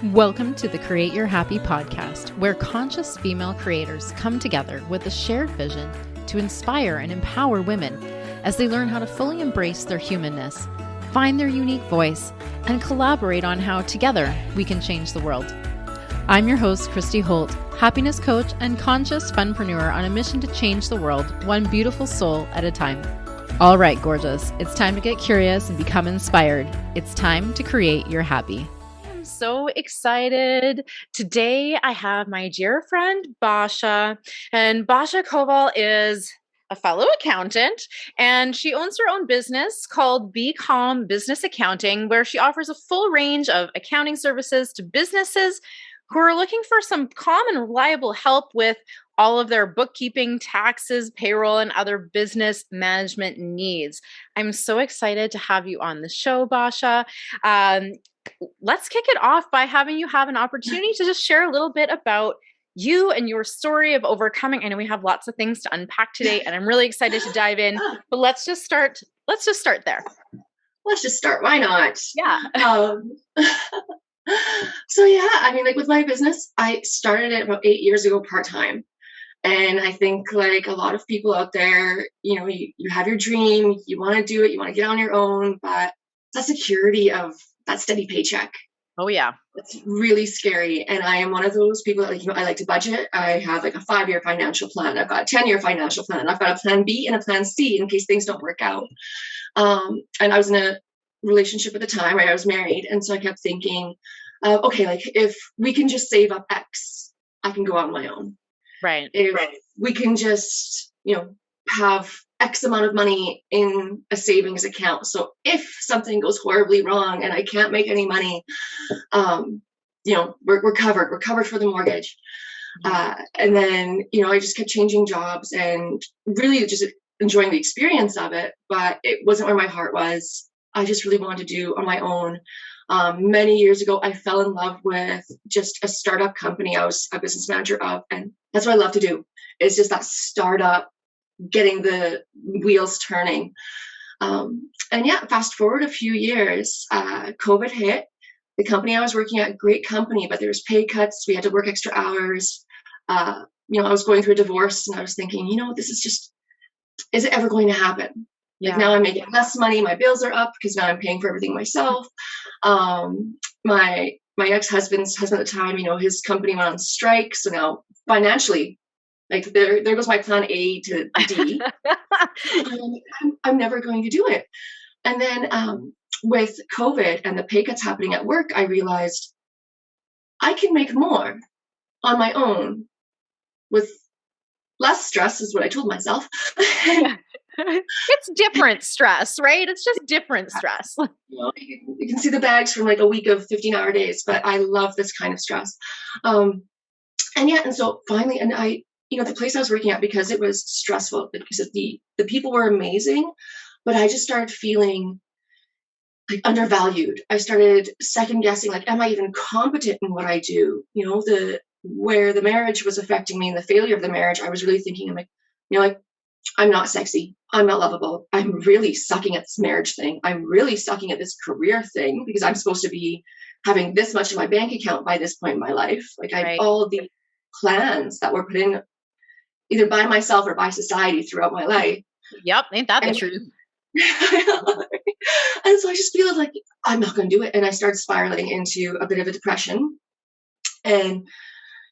Welcome to the Create Your Happy podcast, where conscious female creators come together with a shared vision to inspire and empower women as they learn how to fully embrace their humanness, find their unique voice, and collaborate on how together we can change the world. I'm your host, Christy Holt, happiness coach and conscious funpreneur on a mission to change the world one beautiful soul at a time. All right, gorgeous, it's time to get curious and become inspired. It's time to create your happy. I'm so excited. Today I have my dear friend Basia, and Basia Kowal is a fellow accountant, and she owns her own business called Bcalm Business Accounting, where she offers a full range of accounting services to businesses who are looking for some calm and reliable help with all of their bookkeeping, taxes, payroll, and other business management needs. I'm so excited to have you on the show, Basia. Let's kick it off by having you have an opportunity to just share a little bit about you and your story of overcoming. I know we have lots of things to unpack today, and I'm really excited to dive in. But let's just start there. Let's just start. Why not? Yeah. So yeah, I mean, like with my business, I started it about 8 years ago part-time. And I think like a lot of people out there, you know, you have your dream, you want to do it, you want to get on your own, but that security of that steady paycheck. Oh yeah. It's really scary. And I am one of those people that, like, you know, I like to budget. I have like a 5-year financial plan. I've got a 10-year financial plan. I've got a plan B and a plan C in case things don't work out. And I was in a relationship at the time, right? I was married. And so I kept thinking, okay, like if we can just save up X, I can go out on my own. Right. If we can just, you know, have X amount of money in a savings account. So if something goes horribly wrong and I can't make any money, you know, we're covered. We're covered for the mortgage. And then, you know, I just kept changing jobs and really just enjoying the experience of it, but it wasn't where my heart was. I just really wanted to do on my own. Many years ago, I fell in love with just a startup company I was a business manager of, and that's what I love to do. It's just that startup, getting the wheels turning. And yeah, fast forward a few years, COVID hit. The company I was working at, great company, but there was pay cuts. We had to work extra hours. You know, I was going through a divorce, and I was thinking, you know, this is just, is it ever going to happen? Like now I'm making less money. My bills are up because now I'm paying for everything myself. My ex-husband's husband at the time, you know, his company went on strike. So now financially, like there goes my plan A to D. I'm never going to do it. And then with COVID and the pay cuts happening at work, I realized I can make more on my own with less stress, is what I told myself. It's different stress, right? It's just different stress. You know, you can see the bags from like a week of 15-hour days, but I love this kind of stress. And so finally, and I, you know, the place I was working at, because it was stressful, because the people were amazing, but I just started feeling like undervalued. I started second guessing, like, am I even competent in what I do? You know, where the marriage was affecting me and the failure of the marriage, I was really thinking, I'm like, you know, like, I'm not sexy. I'm not lovable. I'm really sucking at this marriage thing. I'm really sucking at this career thing because I'm supposed to be having this much in my bank account by this point in my life. Like I have all the plans that were put in either by myself or by society throughout my life. Yep. Ain't that the truth? And so I just feel like I'm not going to do it. And I started spiraling into a bit of a depression. And,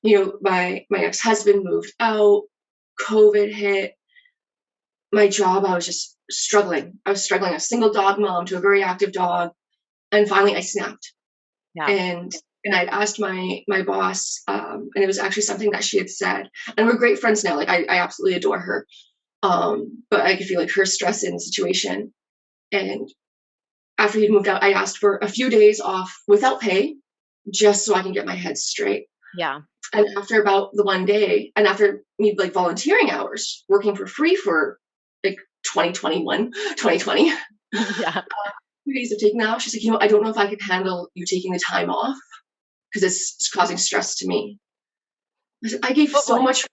you know, my ex-husband moved out, COVID hit. My job, I was just struggling. I was struggling, a single dog mom to a very active dog. And finally I snapped. Yeah. And I'd asked my boss, and it was actually something that she had said, and we're great friends now. Like I absolutely adore her. But I could feel like her stress in the situation. And after he'd moved out, I asked for a few days off without pay, just so I can get my head straight. Yeah. And after about the one day, and after me like volunteering hours, working for free for like 2020, yeah, 2 days of taking off, she's like, you know, I don't know if I could handle you taking the time off because it's causing stress to me. I gave so much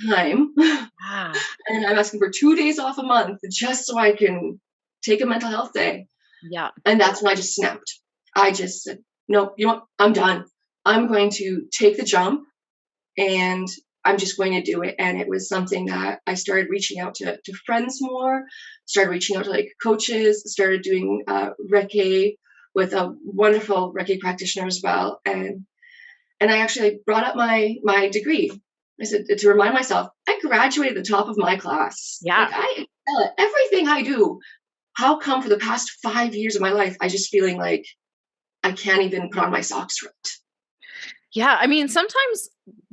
time, and I'm asking for 2 days off a month just so I can take a mental health day. Yeah. And that's when I just snapped. I just said, no, you know what? I'm done. I'm going to take the jump and I'm just going to do it. And it was something that I started reaching out to friends more, started reaching out to like coaches, started doing Reiki with a wonderful Reiki practitioner as well. And I actually brought up my degree. I said, to remind myself, I graduated at the top of my class. Yeah. Like, I excel at everything I do. How come for the past 5 years of my life, I just feeling like I can't even put on my socks right? Yeah. I mean, sometimes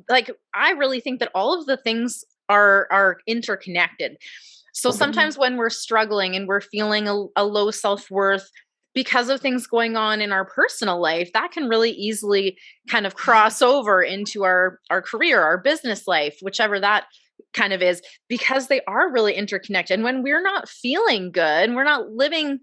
like I really think that all of the things are interconnected. So sometimes when we're struggling and we're feeling a low self-worth because of things going on in our personal life, that can really easily kind of cross over into our career, our business life, whichever that kind of is, because they are really interconnected. And when we're not feeling good and we're not living,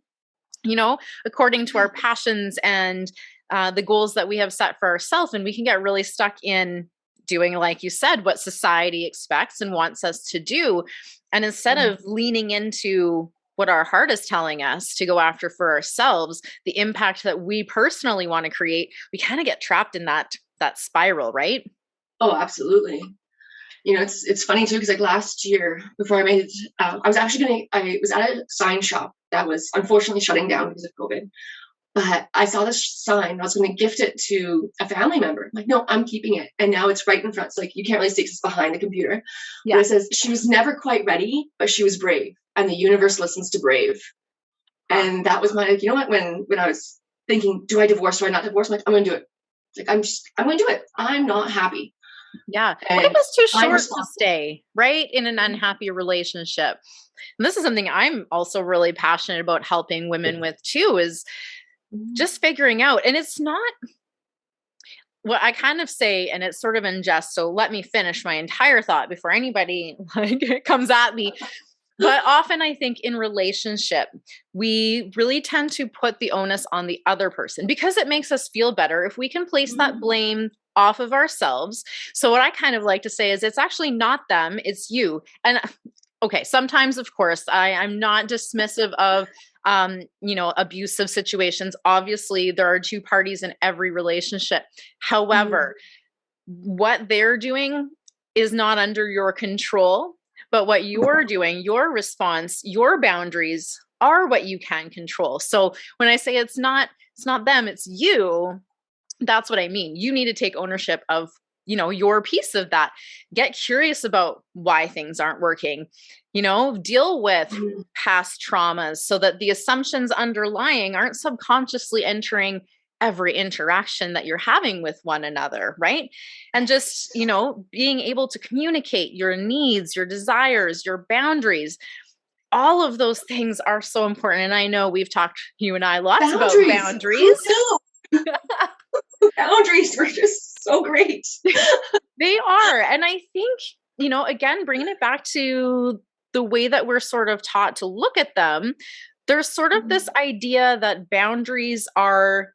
according to our passions and the goals that we have set for ourselves, and we can get really stuck in doing, like you said, what society expects and wants us to do. And instead of leaning into what our heart is telling us to go after for ourselves, the impact that we personally want to create, we kind of get trapped in that spiral, right? Oh, absolutely. It's funny too, because like last year before I made it, I was at a sign shop that was unfortunately shutting down because of COVID. But I saw this sign. I was going to gift it to a family member. I'm like, no, I'm keeping it. And now it's right in front. It's like, you can't really see because it's behind the computer. Yeah. But it says, she was never quite ready, but she was brave. And the universe listens to brave. And that was my, like, you know what, when I was thinking, do I divorce? Do I not divorce? I'm like, I'm going to do it. Like, I'm going to do it. I'm not happy. Yeah. Life is too short to stay, right, in an unhappy relationship. And this is something I'm also really passionate about helping women with too, is just figuring out. And it's not what I kind of say, and it's sort of in jest. So let me finish my entire thought before anybody comes at me. But often I think in relationship, we really tend to put the onus on the other person because it makes us feel better if we can place that blame off of ourselves. So what I kind of like to say is it's actually not them, it's you. And okay, sometimes, of course, I'm not dismissive of abusive situations. Obviously, there are two parties in every relationship. However, what they're doing is not under your control, but what you're doing, your response, your boundaries are what you can control. So when I say it's not them, it's you, that's what I mean. You need to take ownership of, your piece of that. Get curious about why things aren't working. Deal with past traumas so that the assumptions underlying aren't subconsciously entering every interaction that you're having with one another, right? And just, being able to communicate your needs, your desires, your boundaries. All of those things are so important. And I know we've talked, you and I, lots about boundaries. Boundaries were just so great. They are. And I think, again, bringing it back to the way that we're sort of taught to look at them, there's sort of this idea that boundaries are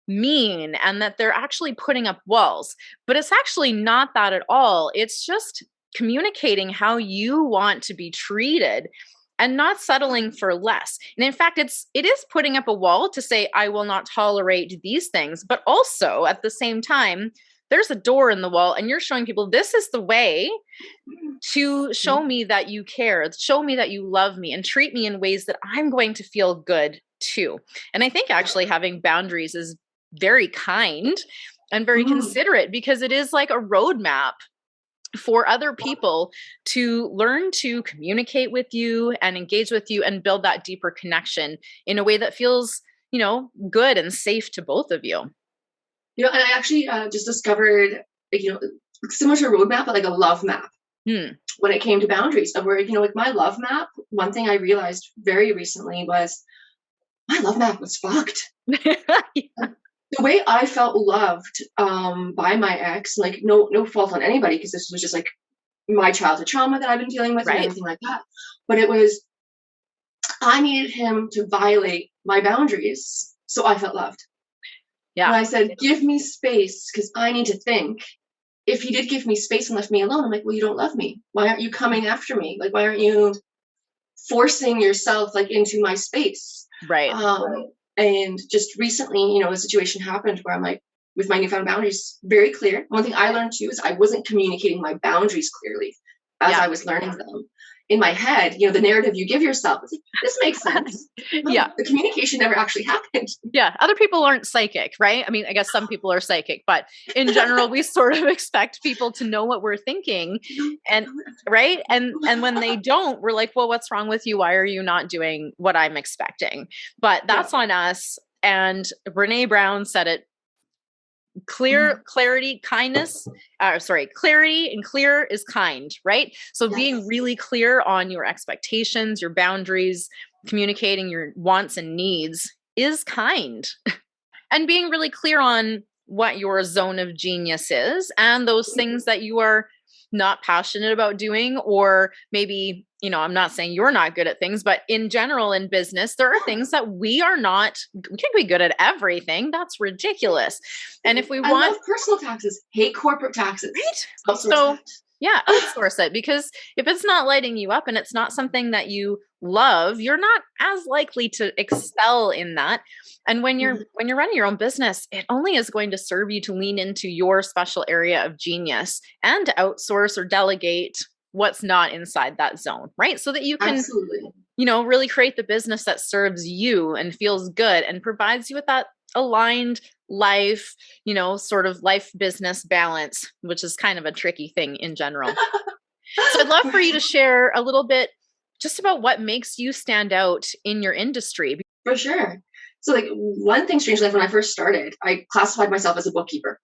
mean and that they're actually putting up walls. But it's actually not that at all. It's just communicating how you want to be treated and not settling for less. And in fact, it is putting up a wall to say, I will not tolerate these things. But also at the same time, there's a door in the wall and you're showing people this is the way to show me that you care, show me that you love me, and treat me in ways that I'm going to feel good too. And I think actually having boundaries is very kind and very considerate, because it is like a roadmap for other people to learn to communicate with you and engage with you and build that deeper connection in a way that feels, good and safe to both of you. And I actually just discovered, similar to a roadmap, but like a love map when it came to boundaries, of where, like my love map, one thing I realized very recently was my love map was fucked. The way I felt loved by my ex, like no fault on anybody, because this was just like my childhood trauma that I've been dealing with and everything like that. But it was, I needed him to violate my boundaries so I felt loved. Yeah. And I said, give me space because I need to think. If he did give me space and left me alone, I'm like, well, you don't love me. Why aren't you coming after me? Like, why aren't you forcing yourself like into my space? Right. And just recently, a situation happened where I'm like, with my newfound boundaries very clear. One thing I learned too is I wasn't communicating my boundaries clearly as I was learning them. In my head, the narrative you give yourself, it's like, this makes sense. No, the communication never actually happened. Yeah. Other people aren't psychic, right? I mean, I guess some people are psychic, but in general, we sort of expect people to know what we're thinking, and right. And when they don't, we're like, well, what's wrong with you? Why are you not doing what I'm expecting? But that's on us. And Brene Brown said it, clarity and clear is kind, right? So being really clear on your expectations, your boundaries, communicating your wants and needs is kind. And being really clear on what your zone of genius is and those things that you are not passionate about doing, or maybe, I'm not saying you're not good at things, but in general, in business, there are things that we can be good at everything. That's ridiculous. And if we I love personal taxes, hate corporate taxes. Right? So outsource it, because if it's not lighting you up and it's not something that you love, you're not as likely to excel in that. And when you're running your own business, it only is going to serve you to lean into your special area of genius and to outsource or delegate what's not inside that zone, right? So that you can, really create the business that serves you and feels good and provides you with that aligned life, sort of life business balance, which is kind of a tricky thing in general. So I'd love for you to share a little bit just about what makes you stand out in your industry. For sure. So like one thing, strangely enough, when I first started, I classified myself as a bookkeeper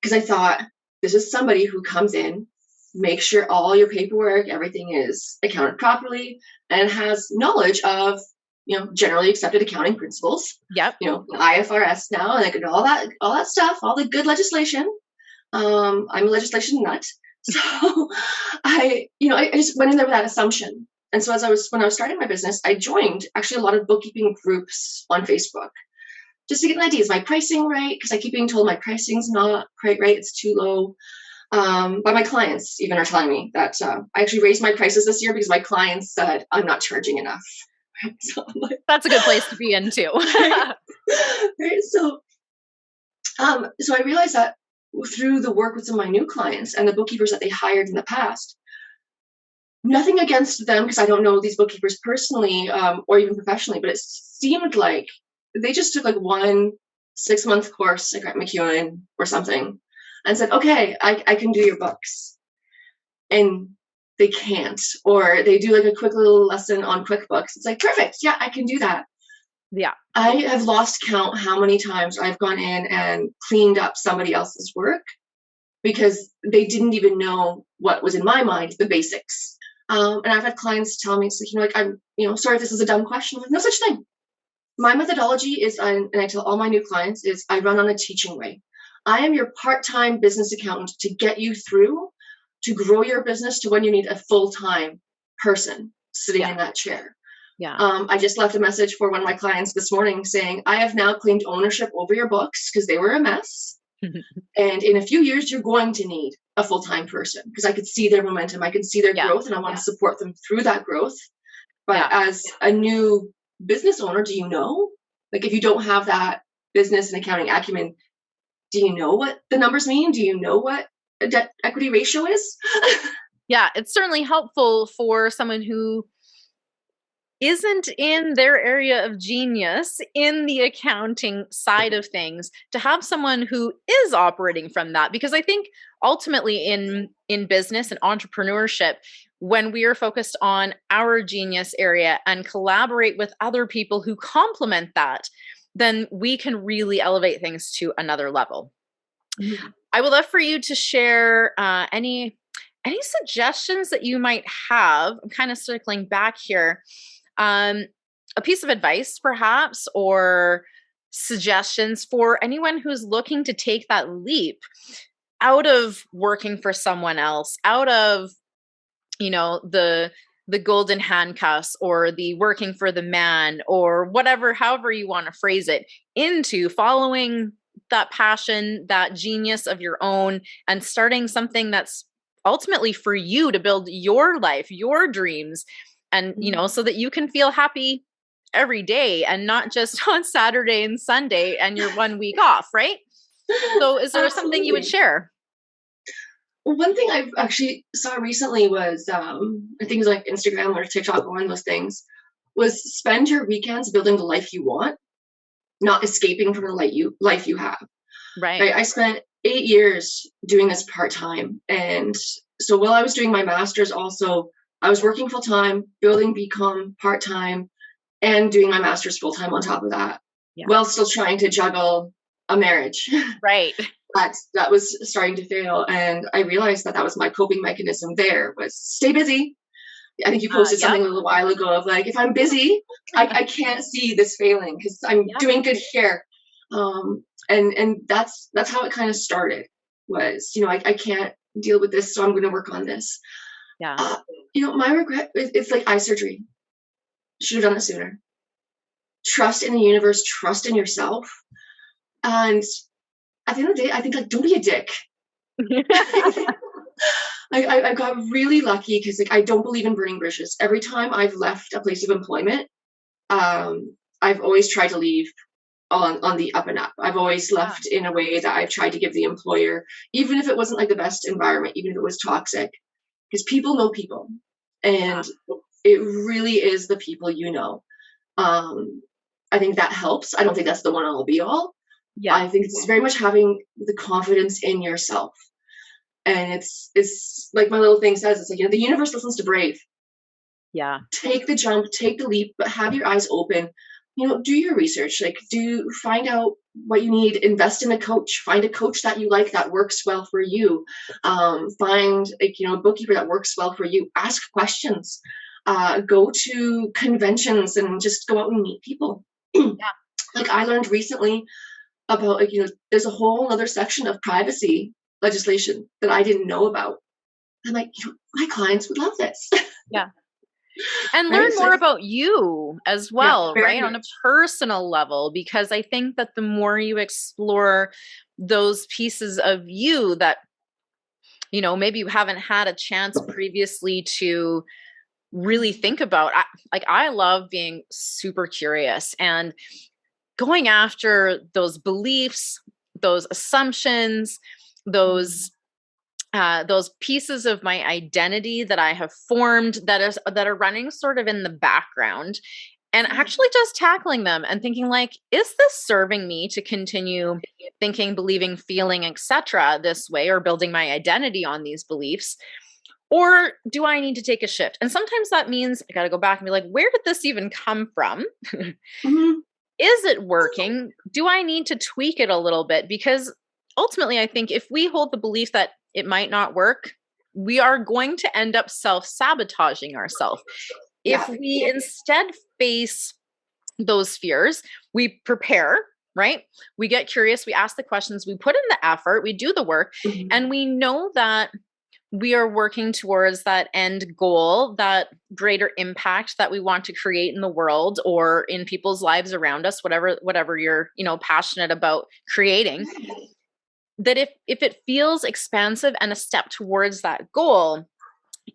because I thought this is somebody who comes in, makes sure all your paperwork, everything is accounted properly, and has knowledge of, generally accepted accounting principles. Yep. IFRS now, and I could all that stuff, all the good legislation. I'm a legislation nut. So I just went in there with that assumption. And so when I was starting my business, I joined actually a lot of bookkeeping groups on Facebook just to get an idea. Is my pricing right? Because I keep being told my pricing's not quite right. It's too low. But my clients even are telling me that I actually raised my prices this year because my clients said I'm not charging enough. So I'm like, that's a good place to be in too. Right? So I realized that through the work with some of my new clients and the bookkeepers that they hired in the past, nothing against them because I don't know these bookkeepers personally or even professionally, but it seemed like they just took like 1 6-month course like at McEwen or something and said, okay, I can do your books. And they can't, or they do like a quick little lesson on QuickBooks. It's like, perfect. Yeah, I can do that. Yeah. I have lost count how many times I've gone in and cleaned up somebody else's work because they didn't even know what was in my mind, the basics. And I've had clients tell me, it's like, I'm, sorry if this is a dumb question. I'm like, no such thing. My methodology is, and I tell all my new clients, is I run on a teaching way. I am your part-time business accountant to get you through to grow your business to when you need a full-time person sitting in that chair. Yeah. I just left a message for one of my clients this morning saying, I have now claimed ownership over your books because they were a mess. And in a few years, you're going to need a full-time person because I could see their momentum. I could see their growth and I want to support them through that growth. But as a new business owner, do you know? Like if you don't have that business and accounting acumen, do you know what the numbers mean? Do you know what a debt equity ratio is? Yeah, it's certainly helpful for someone who isn't in their area of genius in the accounting side of things to have someone who is operating from that. Because I think ultimately in business and entrepreneurship, when we are focused on our genius area and collaborate with other people who complement that, then we can really elevate things to another level. Mm-hmm. I would love for you to share any suggestions that you might have. I'm kind of circling back here. A piece of advice, perhaps, or suggestions for anyone who's looking to take that leap out of working for someone else, out of, the golden handcuffs or the working for the man or whatever, however you want to phrase it, into following that passion, that genius of your own, and starting something that's ultimately for you to build your life, your dreams. And, so that you can feel happy every day and not just on Saturday and Sunday and your 1 week off, right? So is there something you would Absolutely. share? One thing I've actually saw recently was, I think it's like Instagram or TikTok or one of those things, was spend your weekends building the life you want, not escaping from the life you have. Right. I spent 8 years doing this part time, and so while I was doing my master's, also I was working full time, building BComm part time, and doing my master's full time on top of that, Yeah. while still trying to juggle a marriage Right. that was starting to fail. And I realized that that was my coping mechanism. There was stay busy. I think you posted Yep. something a little while ago of like, if I'm busy, I can't see this failing because I'm Yeah. doing good here. And that's how it kind of started. Was, I can't deal with this, so I'm going to work on this. Yeah. Uh, my regret is it's like eye surgery. Should have done it sooner. Trust in the universe. Trust in yourself. And at the end of the day, I think like don't be a dick. I got really lucky because like I don't believe in burning bridges. Every time I've left a place of employment, I've always tried to leave on the up and up. I've always left in a way that I've tried to give the employer, even if it wasn't like the best environment, even if it was toxic, because people know people, and it really is the people you know. I think that helps. I don't think that's the one all be all. Yeah. I think it's very much having the confidence in yourself. And it's like my little thing says, it's like, the universe listens to brave. Yeah. Take the jump, take the leap, but have your eyes open. Do your research. Like, find out what you need. Invest in a coach. Find a coach that you like that works well for you. Find a bookkeeper that works well for you. Ask questions. Go to conventions and just go out and meet people. Like I learned recently about there's a whole other section of privacy legislation that I didn't know about. I'm like, my clients would love this. Yeah. And learn Right? So more about you as yeah, well, very right? On a much. personal level, because I think that the more you explore those pieces of you that, maybe you haven't had a chance previously to really think about. I love being super curious and going after those beliefs, those assumptions, those pieces of my identity that I have formed that are running sort of in the background, and actually just tackling them and thinking like, is this serving me to continue thinking, believing, feeling, etc. this way, or building my identity on these beliefs? Or do I need to take a shift? And sometimes that means I got to go back and be like, where did this even come from? Mm-hmm. Is it working? Do I need to tweak it a little bit? Because ultimately, I think if we hold the belief that it might not work, we are going to end up self-sabotaging ourselves. If Yeah. we instead face those fears, we prepare, right? We get curious, we ask the questions, we put in the effort, we do the work, Mm-hmm. and we know that we are working towards that end goal, that greater impact that we want to create in the world or in people's lives around us, whatever you're, passionate about creating. That if it feels expansive and a step towards that goal,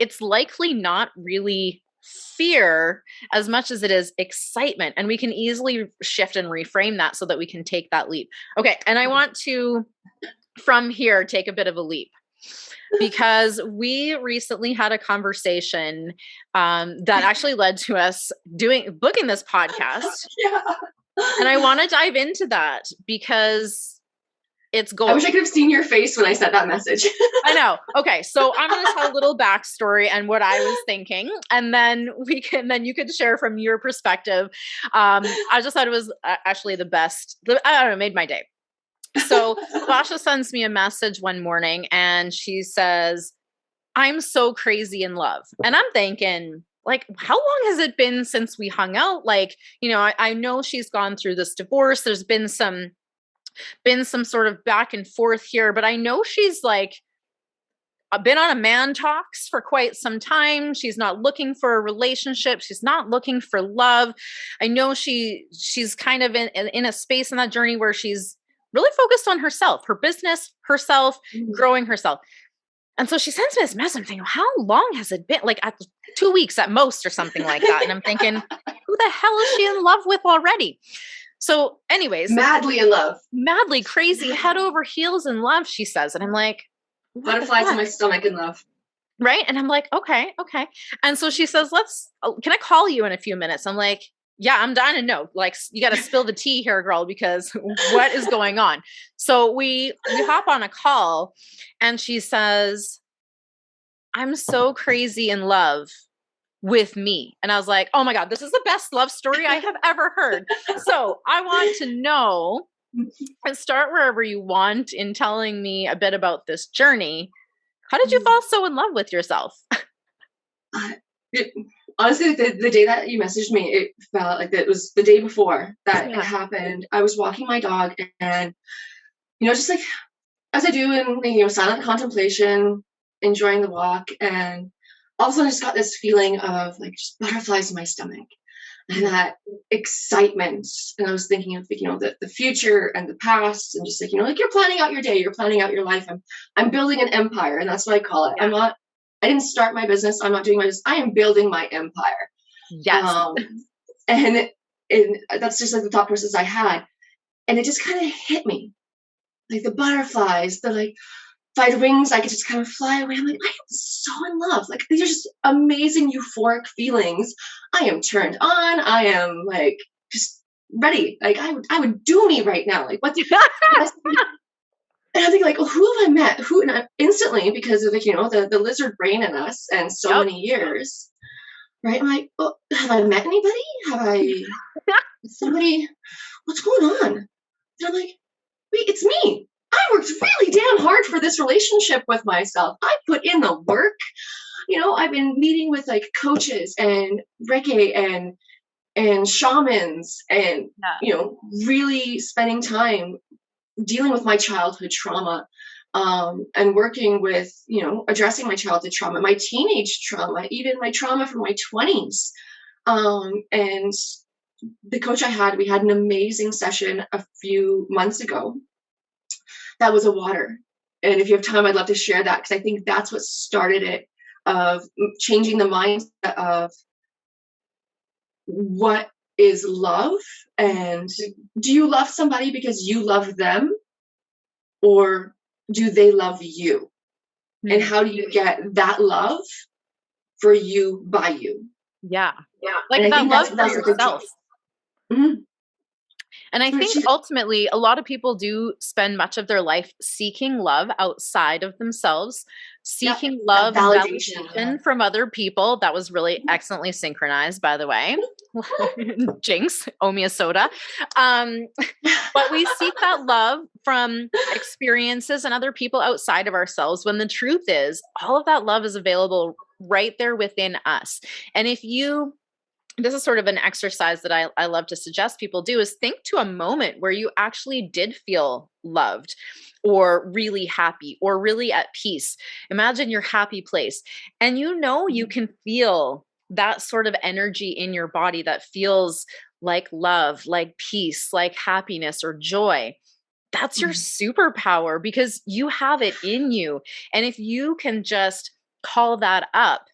it's likely not really fear as much as it is excitement. And we can easily shift and reframe that so that we can take that leap. Okay. And I want to, from here, take a bit of a leap, because we recently had a conversation that actually led to us booking this podcast. Yeah. And I want to dive into that because it's gold. I wish I could have seen your face when I sent that message. I know. Okay, so I'm going to tell a little backstory and what I was thinking, and then you could share from your perspective. I just thought it was actually the best. I don't know, made my day. So Basia sends me a message one morning and she says, "I'm so crazy in love." And I'm thinking, like, how long has it been since we hung out? Like, I know she's gone through this divorce. There's been some sort of back and forth here, but I know she's like been on a man talks for quite some time. She's not looking for a relationship. She's not looking for love. I know she's kind of in a space in that journey where she's really focused on herself, her business, herself, growing herself. And so she sends me this message. I'm thinking, how long has it been? Like 2 weeks at most or something like that. And I'm thinking, who the hell is she in love with already? So anyways, madly in love, madly crazy, head over heels in love, she says. And I'm like, butterflies in my stomach in love. Right. And I'm like, okay. And so she says, can I call you in a few minutes? I'm like, yeah, I'm dying to know. Like, you got to spill the tea here, girl, because what is going on? So we hop on a call and she says, I'm so crazy in love with me. And I was like, oh my God, this is the best love story I have ever heard. So I want to know, and start wherever you want in telling me a bit about this journey. How did you fall so in love with yourself? Honestly, the day that you messaged me, it felt like it was the day before that it happened. I was walking my dog and, just like as I do in, silent contemplation, enjoying the walk. And all of a sudden I just got this feeling of like just butterflies in my stomach and that excitement. And I was thinking of, the future and the past and just like, like you're planning out your day, you're planning out your life. I'm building an empire, and that's what I call it. Yeah. I didn't start my business. I'm not doing my business. I am building my empire. Yes. And that's just like the thought process I had. And it just kind of hit me. Like the butterflies, the like, if I had wings, I could just kind of fly away. I'm like, I am so in love. Like, these are just amazing, euphoric feelings. I am turned on. I am like, just ready. Like, I would do me right now. Like, what? And I think like, who have I met? Who? And instantly, because of like, the lizard brain in us and so many years, right? I'm like, oh, have I met anybody? Have I somebody? What's going on? And I'm like, wait, it's me. I worked really damn hard for this relationship with myself. I put in the work. I've been meeting with like coaches and Reiki and shamans and, really spending time dealing with my childhood trauma, and working with, addressing my childhood trauma, my teenage trauma, even my trauma from my 20s. And the coach we had an amazing session a few months ago. That was a water. And if you have time, I'd love to share that, because I think that's what started it, of changing the mindset of what is love, and do you love somebody because you love them, or do they love you? Mm-hmm. And how do you get that love for you by you? Yeah. Like that love for yourself. Mm-hmm. And I think ultimately a lot of people do spend much of their life seeking love outside of themselves, seeking love and validation from other people. That was really excellently synchronized, by the way. Jinx, owe me a soda. But we seek that love from experiences and other people outside of ourselves, when the truth is all of that love is available right there within us. And this is sort of an exercise that I love to suggest people do, is think to a moment where you actually did feel loved or really happy or really at peace. Imagine your happy place, and you can feel that sort of energy in your body that feels like love, like peace, like happiness or joy. That's your superpower, because you have it in you. And if you can just call that up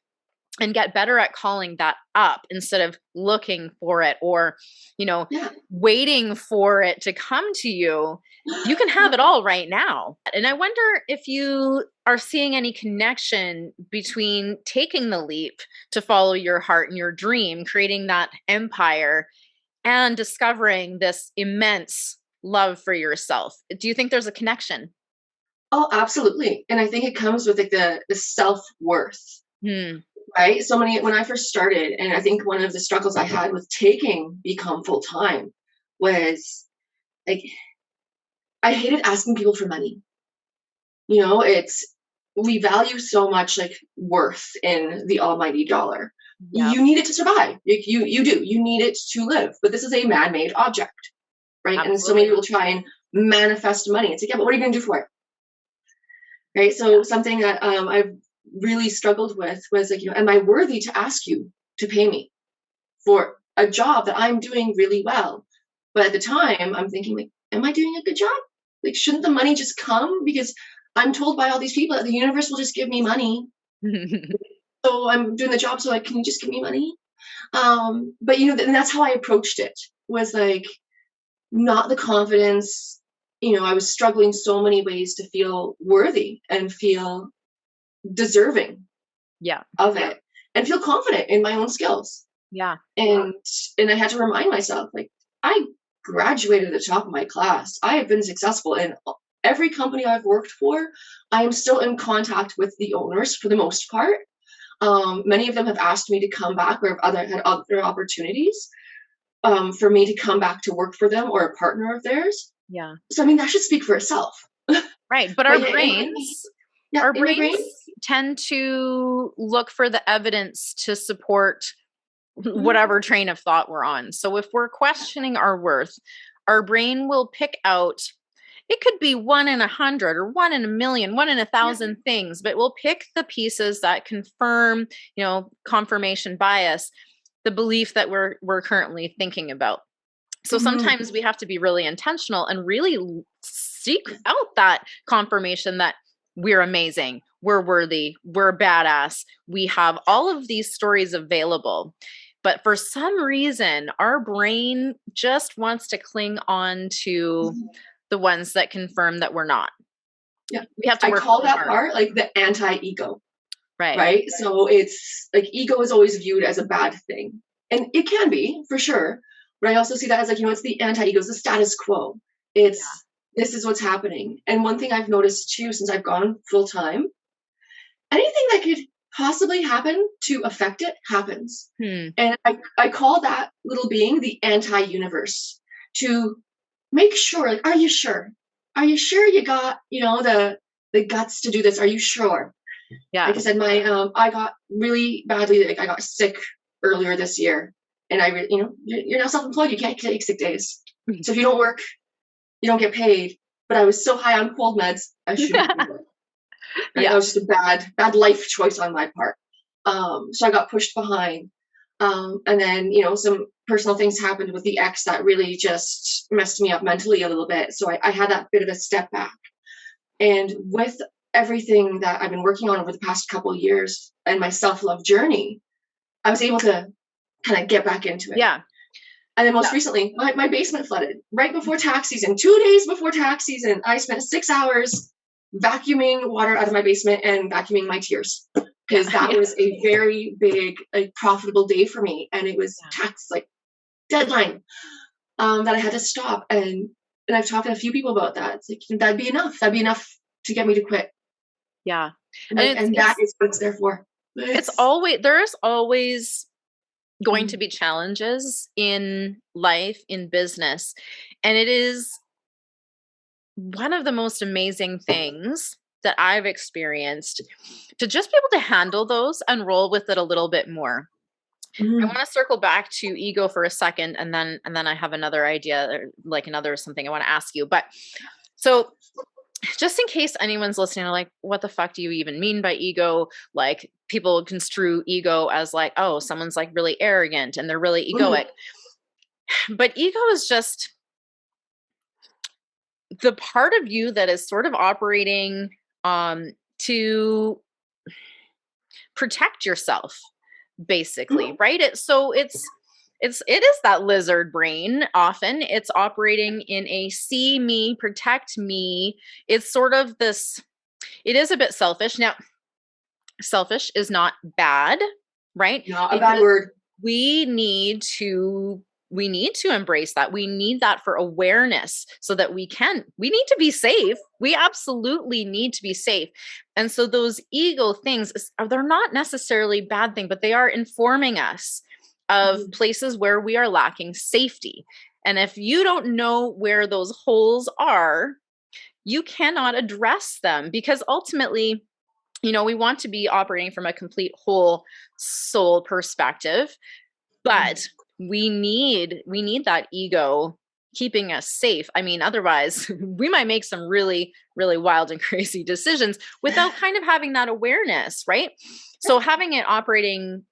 and get better at calling that up instead of looking for it or, waiting for it to come to you, you can have it all right now. And I wonder if you are seeing any connection between taking the leap to follow your heart and your dream, creating that empire, and discovering this immense love for yourself. Do you think there's a connection? Oh, absolutely. And I think it comes with like the self-worth. Right? So when I first started, and I think one of the struggles I had with taking BComm full time was like, I hated asking people for money. We value so much like worth in the almighty dollar. Yep. You need it to survive. You do. You need it to live. But this is a man-made object, right? Absolutely. And so many people try and manifest money. It's like, yeah, but what are you going to do for it? Right? So something that I've really struggled with was like, am I worthy to ask you to pay me for a job that I'm doing really well? But at the time I'm thinking like, am I doing a good job? Like, shouldn't the money just come? Because I'm told by all these people that the universe will just give me money. So I'm doing the job. So like, can you just give me money? But and that's how I approached it, was like, not the confidence. I was struggling so many ways to feel worthy and feel deserving of it and feel confident in my own skills. Yeah. And I had to remind myself, like, I graduated at the top of my class. I have been successful in every company I've worked for. I am still in contact with the owners for the most part. Many of them have asked me to come back or have had other opportunities for me to come back to work for them or a partner of theirs. Yeah. So, I mean, that should speak for itself. Right. But our brains tend to look for the evidence to support whatever train of thought we're on. So if we're questioning our worth, our brain will pick out, it could be 1 in 100 or 1 in a million, 1 in 1,000 things, but we'll pick the pieces that confirm, confirmation bias, the belief that we're currently thinking about. So sometimes we have to be really intentional and really seek out that confirmation that we're amazing, we're worthy, we're badass. We have all of these stories available. But for some reason, our brain just wants to cling on to the ones that confirm that we're not. Yeah. We have to work I call really that hard. part like the anti-ego. Right. Right. So it's like ego is always viewed as a bad thing. And it can be for sure. But I also see that as like, it's the anti-ego, it's the status quo. It's this is what's happening. And one thing I've noticed too, since I've gone full time, anything that could possibly happen to affect it happens. And I call that little being the anti-universe to make sure, like, are you sure? Are you sure you got, the guts to do this? Are you sure? Yeah. Like I said, I got really badly, like I got sick earlier this year. And you're now self-employed. You can't take sick days. So if you don't work, you don't get paid. But I was so high on cold meds, I shouldn't work. Right? That was just a bad life choice on my part. So I got pushed behind. And then, some personal things happened with the ex that really just messed me up mentally a little bit. So I had that bit of a step back. And with everything that I've been working on over the past couple of years and my self-love journey, I was able to kind of get back into it. Yeah. And then most recently, my basement flooded right before tax season. 2 days before tax season, I spent 6 hours vacuuming water out of my basement and vacuuming my tears, because that was a very big, profitable day for me. And it was tax deadline that I had to stop. And I've talked to a few people about that. It's like, that'd be enough. That'd be enough to get me to quit. Yeah. And that is what it's there for. There's always going to be challenges in life, in business. And it is one of the most amazing things that I've experienced to just be able to handle those and roll with it a little bit more. I want to circle back to ego for a second, and then I have another idea, or something I want to ask you. But so just in case anyone's listening, like, what the fuck do you even mean by ego? Like, people construe ego as like, oh, someone's like really arrogant and they're really egoic. But ego is just the part of you that is sort of operating to protect yourself, basically, right? It is that lizard brain. Often it's operating in a see me, protect me. It's sort of this, it is a bit selfish. Now, selfish is not bad, right? Not a bad word. We need to embrace that. We need that for awareness so that we need to be safe. We absolutely need to be safe. And so those ego things, they're not necessarily bad thing, but they are informing us of places where we are lacking safety. And if you don't know where those holes are, you cannot address them, because ultimately, we want to be operating from a complete whole soul perspective, but we need that ego keeping us safe. I mean, otherwise we might make some really, really wild and crazy decisions without kind of having that awareness, right? So having it operating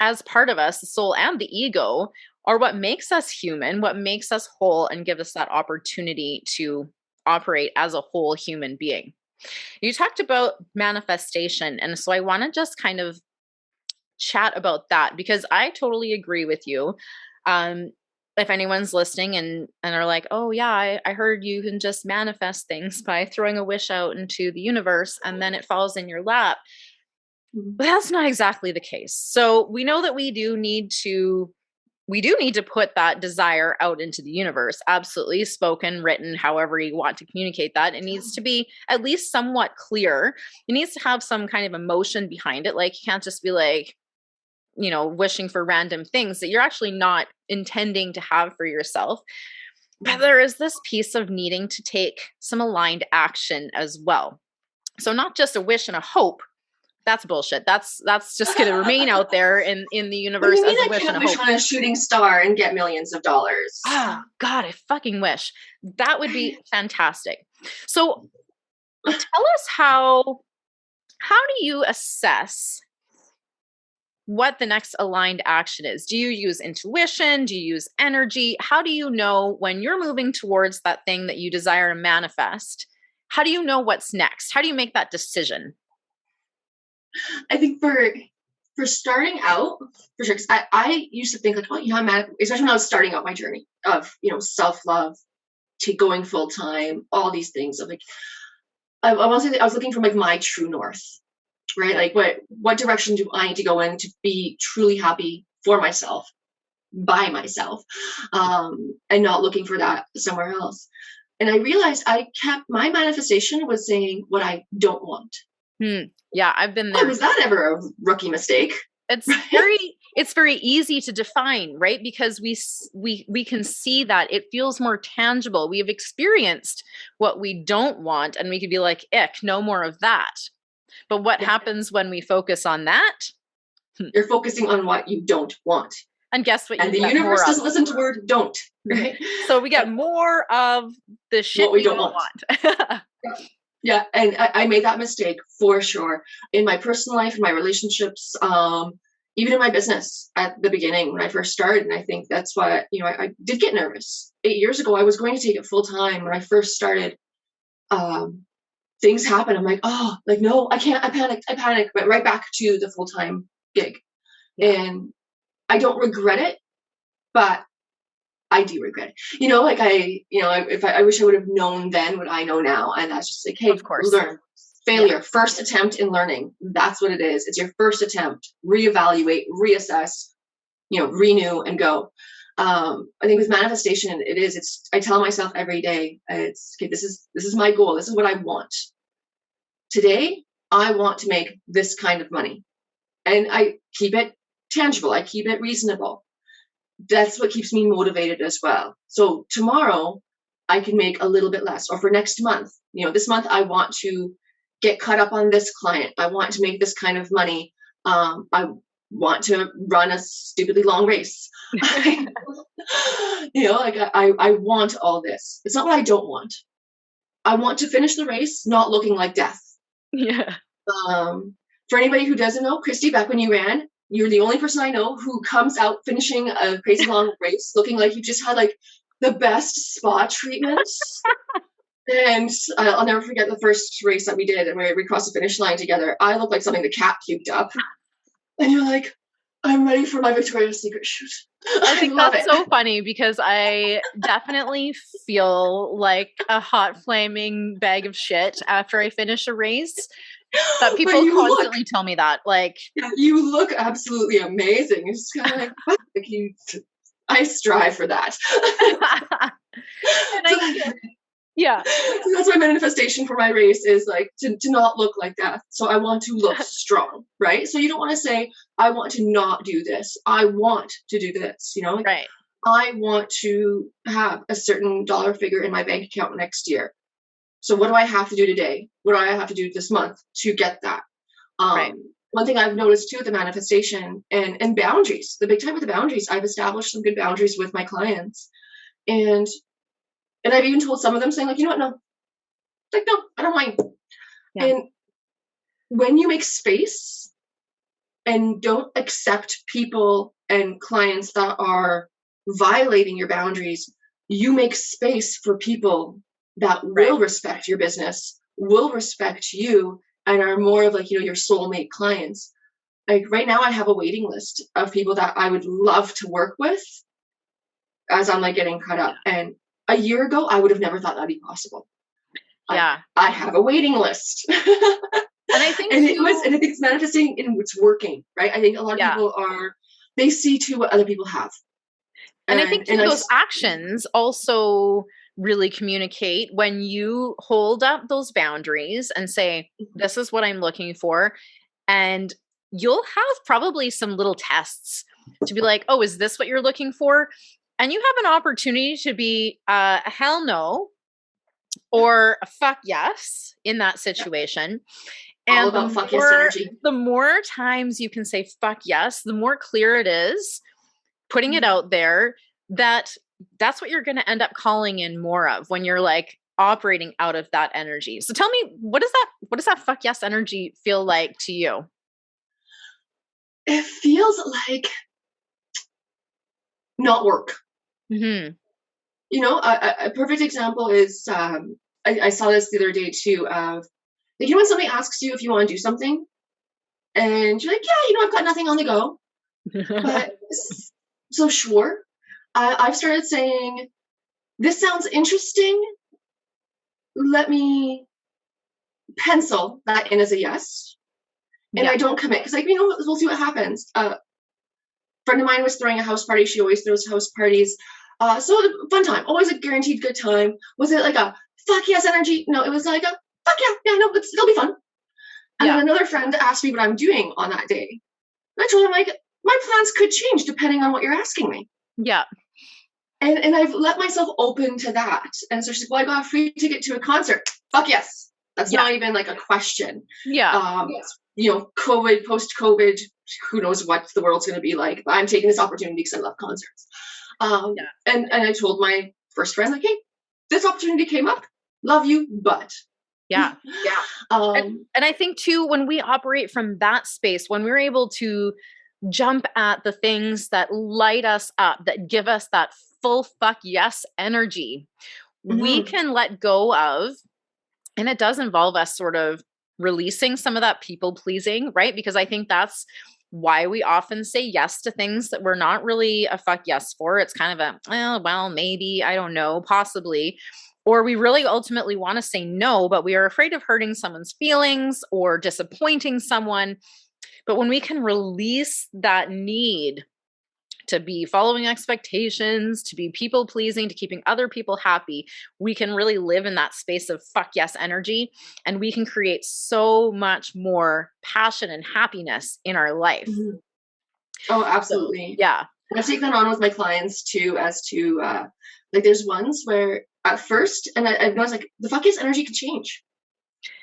as part of us, the soul and the ego, are what makes us human, what makes us whole, and give us that opportunity to operate as a whole human being. You talked about manifestation. And so I want to just kind of chat about that, because I totally agree with you. if anyone's listening and are like, oh yeah, I heard you can just manifest things by throwing a wish out into the universe and then it falls in your lap. But that's not exactly the case. So we know that we do need to put that desire out into the universe. Absolutely. Spoken, written, however you want to communicate that. It needs to be at least somewhat clear. It needs to have some kind of emotion behind it. Like, you can't just be like, wishing for random things that you're actually not intending to have for yourself. But there is this piece of needing to take some aligned action as well. So not just a wish and a hope. That's bullshit. That's just going to remain out there in the universe. What do you mean as a wish and a hope. On a shooting star and get millions of dollars? Oh God, I fucking wish. That would be fantastic. So tell us how do you assess what the next aligned action is? Do you use intuition? Do you use energy? How do you know when you're moving towards that thing that you desire to manifest? How do you know what's next? How do you make that decision? I think for starting out, for sure, 'cause I used to think like, oh yeah, especially when I was starting out my journey of, self-love, to going full-time, all these things of like, I want to say that I was looking for like my true north, right? Like what direction do I need to go in to be truly happy for myself, by myself, and not looking for that somewhere else. And I realized my manifestation was saying what I don't want. Yeah, I've been there. Was that ever a rookie mistake? It's very easy to define, right? Because we can see that it feels more tangible. We have experienced what we don't want, and we could be like, ick, no more of that. But what happens when we focus on that? You're focusing on what you don't want. And guess what? And the universe doesn't listen to word don't, right? So we get more of the shit what we don't want. Yeah, and I made that mistake for sure in my personal life, in my relationships, even in my business at the beginning when I first started. And I think that's why, I did get nervous. 8 years ago, I was going to take it full time when I first started. Things happen. I'm like, oh, like, no, I can't. I panicked, but right back to the full-time gig. Yeah. And I don't regret it, but I do regret it. I wish I would have known then what I know now. And that's just like, hey, of course, learn. Failure, yeah. First attempt in learning. That's what it is. It's your first attempt. Reevaluate, reassess, renew and go. I think with manifestation, I tell myself every day, it's okay, this is my goal. This is what I want. Today, I want to make this kind of money. And I keep it tangible. I keep it reasonable. That's what keeps me motivated as well. So tomorrow I can make a little bit less, or for next month, this month I want to get caught up on this client. I want to make this kind of money. I want to run a stupidly long race. I want all this. It's not what I don't want. I want to finish the race not looking like death. Yeah. For anybody who doesn't know, Christy, back when you ran, you're the only person I know who comes out finishing a crazy long race looking like you just had like the best spa treatments. And I'll never forget the first race that we did, and we crossed the finish line together. I looked like something the cat puked up. And you're like, I'm ready for my Victoria's Secret shoot. I think that's so funny because I definitely feel like a hot flaming bag of shit after I finish a race. That people constantly tell me that, like, you look absolutely amazing. It's kind of like, I strive for that. Yeah. So that's my manifestation for my race is like to not look like that. So I want to look strong, right? So you don't want to say, I want to not do this. I want to do this, right. I want to have a certain dollar figure in my bank account next year. So what do I have to do today? What do I have to do this month to get that? Right. One thing I've noticed too with the manifestation and boundaries, the big time with the boundaries, I've established some good boundaries with my clients. And I've even told some of them saying like, you know what, no. Like, no, I don't mind. Yeah. And when you make space and don't accept people and clients that are violating your boundaries, you make space for people that will respect your business, will respect you, and are more of like, your soulmate clients. Like right now I have a waiting list of people that I would love to work with. as I'm like getting caught up. And a year ago, I would have never thought that'd be possible. Yeah. I have a waiting list. And I think and I think it's manifesting and it's working, right? I think a lot of people they see too what other people have. And I think those actions also really communicate when you hold up those boundaries and say, this is what I'm looking for. And you'll have probably some little tests to be like, oh, is this what you're looking for? And you have an opportunity to be a hell no or a fuck yes in that situation. All about fuck yes energy. The more times you can say fuck yes, the more clear it is putting it out there that that's what you're going to end up calling in more of when you're like operating out of that energy. So tell me, what does that fuck yes energy feel like to you? It feels like not work. Mm-hmm. You know, a perfect example is I saw this the other day too. Of like, you know, when somebody asks you if you want to do something, and you're like, yeah, you know, I've got nothing on the go, but so sure. I've started saying, this sounds interesting. Let me pencil that in as a yes, and I don't commit because, like, you know, we'll see what happens. A friend of mine was throwing a house party. She always throws house parties. So fun time, always a guaranteed good time. Was it like a fuck yes energy? No, it was like a fuck yeah, no, it'll be fun. And then another friend asked me what I'm doing on that day. And I told him, like, my plans could change depending on what you're asking me. Yeah. And I've let myself open to that. And so she's like, well, I got a free ticket to a concert. Fuck yes. That's not even like a question. Yeah. You know, COVID, post-COVID, who knows what the world's going to be like. But I'm taking this opportunity because I love concerts. And I told my first friend, like, hey, this opportunity came up. Love you, but. Yeah. And I think too, when we operate from that space, when we're able to jump at the things that light us up, that give us that full fuck yes energy, we can let go of, and it does involve us sort of releasing some of that people pleasing, right? Because I think that's why we often say yes to things that we're not really a fuck yes for. It's kind of a, well, maybe, I don't know, possibly. Or we really ultimately want to say no, but we are afraid of hurting someone's feelings or disappointing someone. But when we can release that need to be following expectations, to be people pleasing, to keeping other people happy, we can really live in that space of fuck yes energy. And we can create so much more passion and happiness in our life. Mm-hmm. Oh, absolutely. So, yeah. I take that on with my clients too, as to like, there's ones where at first, and I was like, the fuck yes energy can change.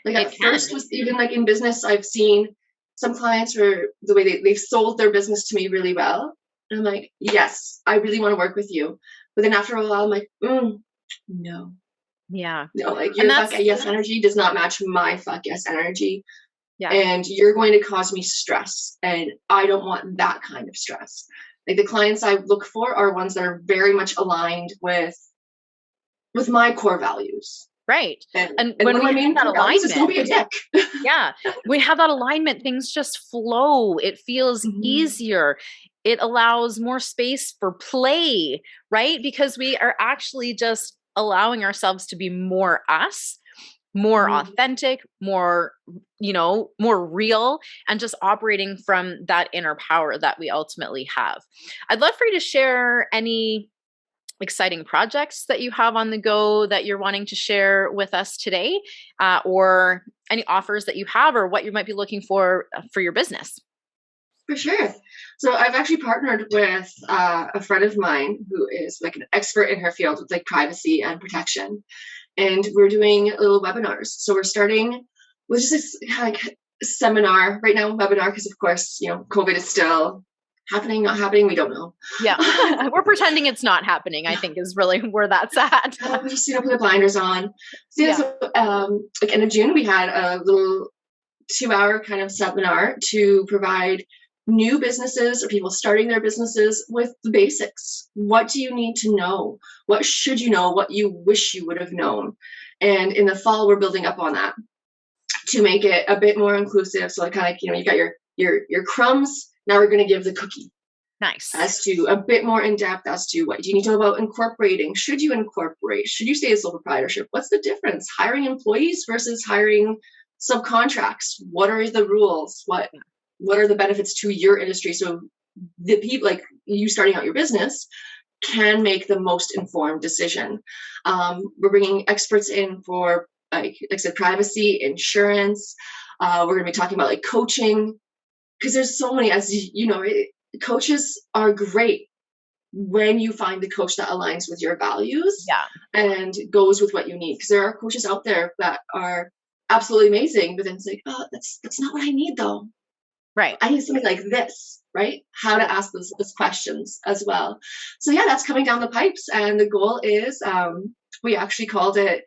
Like at first, was even like in business, I've seen some clients where the way they've sold their business to me really well. And I'm like, yes, I really want to work with you. But then after a while, I'm like, no. Yeah. No, like your fuck yes energy does not match my fuck yes energy. Yeah. And you're going to cause me stress. And I don't want that kind of stress. Like the clients I look for are ones that are very much aligned with my core values. Right. And when we have that alignment, don't be a dick. Yeah. We have that alignment, things just flow. It feels easier. It allows more space for play, right? Because we are actually just allowing ourselves to be more us, more authentic, more, more real, and just operating from that inner power that we ultimately have. I'd love for you to share any exciting projects that you have on the go that you're wanting to share with us today, or any offers that you have, or what you might be looking for your business. For sure. So I've actually partnered with a friend of mine who is like an expert in her field with like privacy and protection. And we're doing little webinars. So we're starting with just this like seminar right now, webinar, because of course, COVID is still happening, not happening, we don't know. Yeah. We're pretending it's not happening, I think is really where that's at. We just, put the blinders on. So like end of June, we had a little 2-hour kind of seminar to provide new businesses or people starting their businesses with the basics. What do you need to know? What should you know? What you wish you would have known? And in the fall, we're building up on that to make it a bit more inclusive. So like kind of, you got your crumbs. Now we're going to give the cookie. Nice. as to a bit more in depth as to what do you need to know about incorporating? Should you incorporate? Should you stay as sole proprietorship? What's the difference? Hiring employees versus hiring subcontracts? What are the rules? What are the benefits to your industry? So the people like you starting out your business can make the most informed decision. We're bringing experts in for, like I said, privacy, insurance. We're going to be talking about like coaching, because there's so many, as you know, coaches are great when you find the coach that aligns with your values and goes with what you need. Because there are coaches out there that are absolutely amazing, but then it's like, oh, that's not what I need though. Right. I need something like this, right? How to ask those questions as well. So yeah, that's coming down the pipes. And the goal is, we actually called it,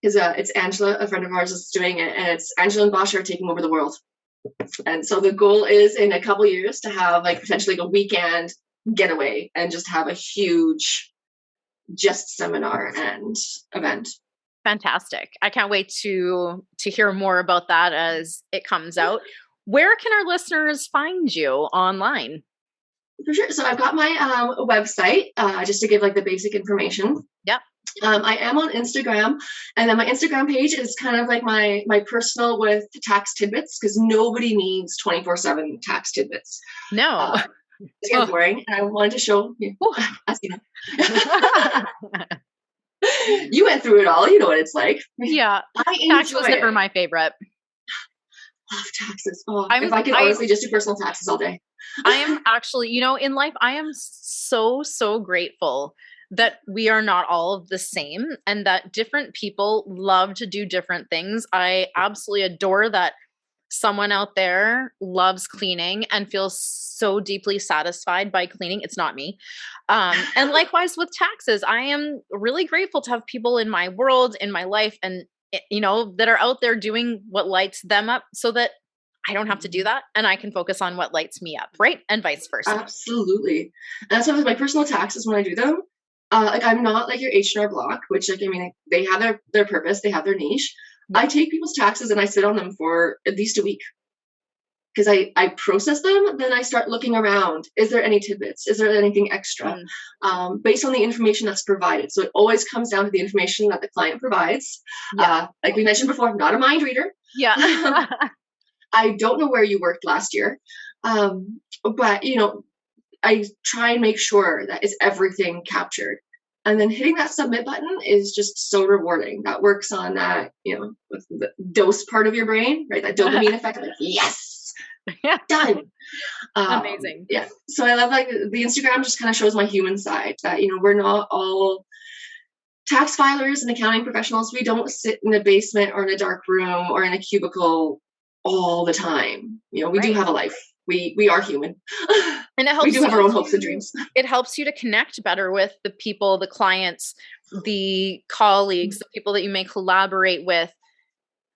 it's Angela, a friend of ours is doing it, and it's Angela and Basia are taking over the world. And so the goal is in a couple years to have like potentially like a weekend getaway and just have a huge just seminar and event. Fantastic. I can't wait to hear more about that as it comes out. Where can our listeners find you online? For sure. So I've got my website, just to give like the basic information. Yep. I am on Instagram, and then my Instagram page is kind of like my personal with tax tidbits, because nobody needs 24/7 tax tidbits. No. It's getting boring, and I wanted to show you, as you know. You went through it all. You know what it's like. Yeah. Tax was never my favorite. Love taxes. Oh, if I could honestly just do personal taxes all day. I am actually, in life, I am so, so grateful that we are not all of the same and that different people love to do different things. I absolutely adore that someone out there loves cleaning and feels so deeply satisfied by cleaning. It's not me. And likewise with taxes, I am really grateful to have people in my world, in my life, and that are out there doing what lights them up so that I don't have to do that and I can focus on what lights me up, right? And vice versa. Absolutely. And that's why with my personal taxes, when I do them, like I'm not like your H&R Block, which like, I mean, they have their purpose, they have their niche. I take people's taxes and I sit on them for at least a week, because I process them. Then I start looking around. Is there any tidbits? Is there anything extra? Based on the information that's provided. So it always comes down to the information that the client provides. Like we mentioned before, I'm not a mind reader. Yeah. I don't know where you worked last year. But I try and make sure that is everything captured. And then hitting that submit button is just so rewarding. That works on that, with the dose part of your brain, right? That dopamine effect, like, yes, done. Amazing. Yeah. So I love like the Instagram just kind of shows my human side that, we're not all tax filers and accounting professionals. We don't sit in a basement or in a dark room or in a cubicle all the time. We do have a life. We are human. And it helps. We do have our own hopes and dreams. It helps you to connect better with the people, the clients, the colleagues, the people that you may collaborate with,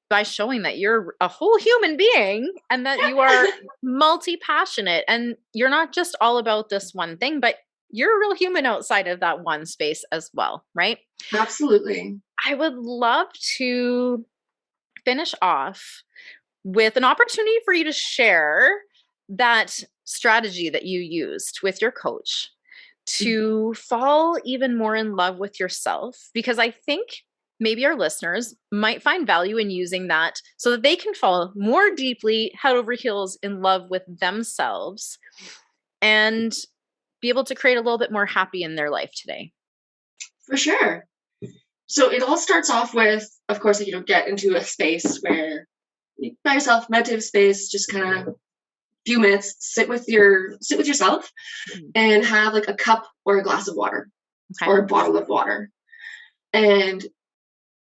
by showing that you're a whole human being and that you are multi-passionate and you're not just all about this one thing, but you're a real human outside of that one space as well, right? Absolutely. I would love to finish off with an opportunity for you to share that strategy that you used with your coach to fall even more in love with yourself, because I think maybe our listeners might find value in using that so that they can fall more deeply, head over heels in love with themselves and be able to create a little bit more happy in their life today. For sure. So it all starts off with, of course, get into a space where by yourself, meditative space, just kind of few minutes, sit with yourself and have like a cup or a glass of water or a bottle of water. And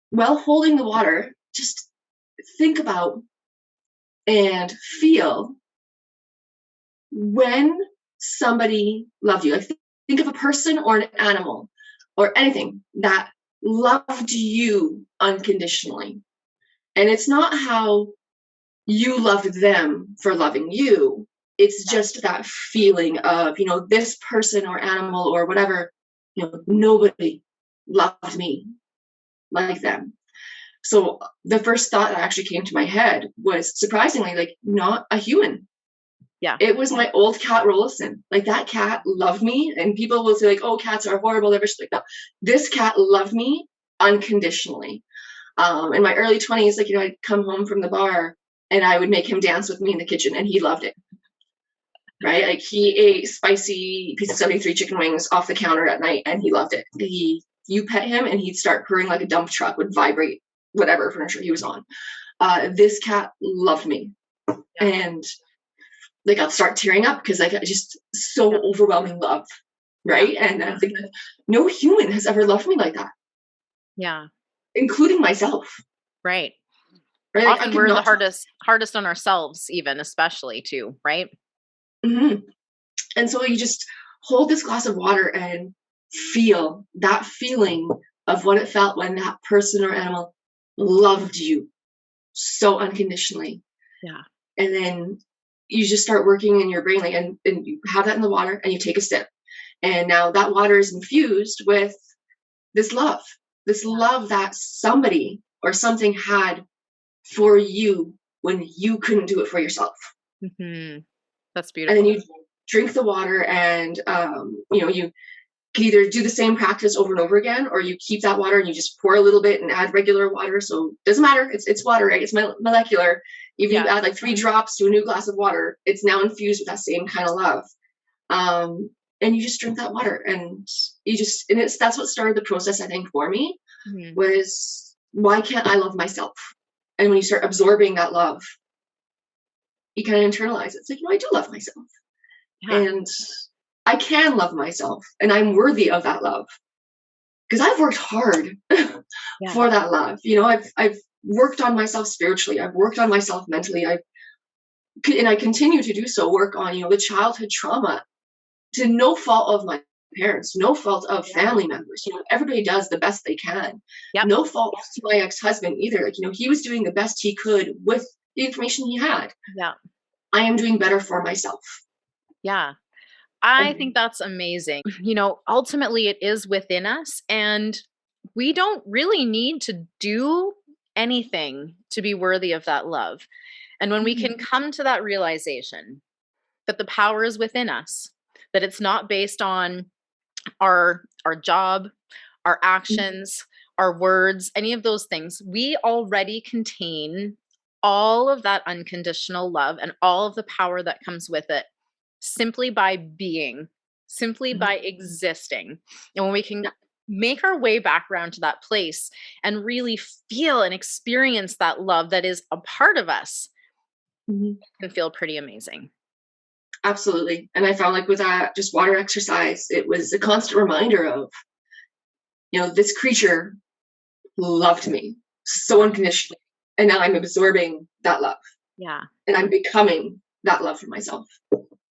while holding the water, just think about and feel when somebody loved you. Like think of a person or an animal or anything that loved you unconditionally. And it's not how you loved them for loving you. It's just that feeling of, this person or animal or whatever, nobody loved me like them. So the first thought that actually came to my head was surprisingly like not a human Yeah. It was my old cat, Rollison. Like, that cat loved me. And people will say, like, oh, cats are horrible. They're like, no. This cat loved me unconditionally. In my early 20s, like, I'd come home from the bar and I would make him dance with me in the kitchen, and he loved it. Right? Like, he ate spicy piece of 73 chicken wings off the counter at night, and he loved it. You pet him and he'd start purring like a dump truck, would vibrate whatever furniture he was on. This cat loved me. Yeah. And like, I'll start tearing up because like just so overwhelming love, right? And I think that no human has ever loved me like that. Yeah, including myself. Right. Right. Often we're the hardest on ourselves, even, especially too. Right. Mm-hmm. And so you just hold this glass of water and feel that feeling of what it felt when that person or animal loved you so unconditionally. Yeah. And then you just start working in your brain, like, and you have that in the water and you take a sip. And now that water is infused with this love that somebody or something had for you when you couldn't do it for yourself. Mm-hmm. That's beautiful. And then you drink the water, and you can either do the same practice over and over again, or you keep that water and you just pour a little bit and add regular water. So it doesn't matter. It's water, right? It's molecular. Even if you add like 3 drops to a new glass of water, it's now infused with that same kind of love. And you just drink that water, and that's what started the process, I think, for me, was, why can't I love myself? And when you start absorbing that love, you kind of internalize it. It's like, I do love myself. Yeah. And I can love myself, and I'm worthy of that love, because I've worked hard for that love. I've worked on myself spiritually. I've worked on myself mentally. And I continue to do so, work on, the childhood trauma, to no fault of my parents, no fault of family members. Everybody does the best they can. Yep. No fault to my ex-husband either. Like, he was doing the best he could with the information he had. Yeah. I am doing better for myself. Yeah. I think that's amazing. Ultimately it is within us, and we don't really need to do anything to be worthy of that love. And when we can come to that realization that the power is within us, that it's not based on our job, our actions, our words, any of those things, we already contain all of that unconditional love and all of the power that comes with it, simply by being, simply by existing. And when we can make our way back around to that place and really feel and experience that love that is a part of us, it can feel pretty amazing. Absolutely. And I found, like, with that just water exercise, it was a constant reminder of, this creature loved me so unconditionally. And now I'm absorbing that love. Yeah. And I'm becoming that love for myself.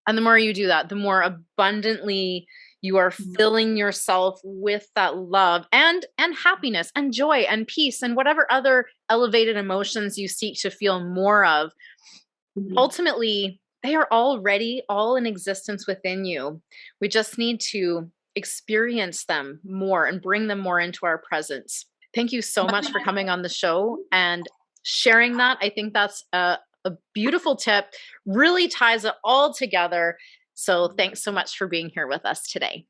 And the more you do that, the more abundantly you are filling yourself with that love and happiness and joy and peace and whatever other elevated emotions you seek to feel more of. Ultimately, they are already all in existence within you. We just need to experience them more and bring them more into our presence. Thank you so much for coming on the show and sharing that. I think that's a beautiful tip, really ties it all together. So thanks so much for being here with us today.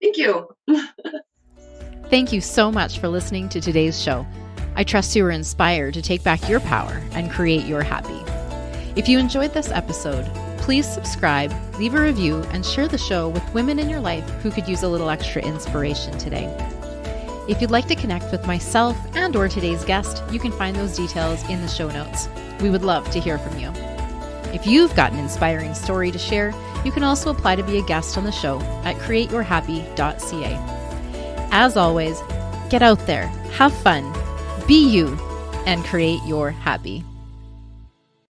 Thank you. Thank you so much for listening to today's show. I trust you were inspired to take back your power and create your happy. If you enjoyed this episode, please subscribe, leave a review, and share the show with women in your life who could use a little extra inspiration today. If you'd like to connect with myself and or today's guest, you can find those details in the show notes. We would love to hear from you. If you've got an inspiring story to share, you can also apply to be a guest on the show at createyourhappy.ca. As always, get out there, have fun, be you, and create your happy.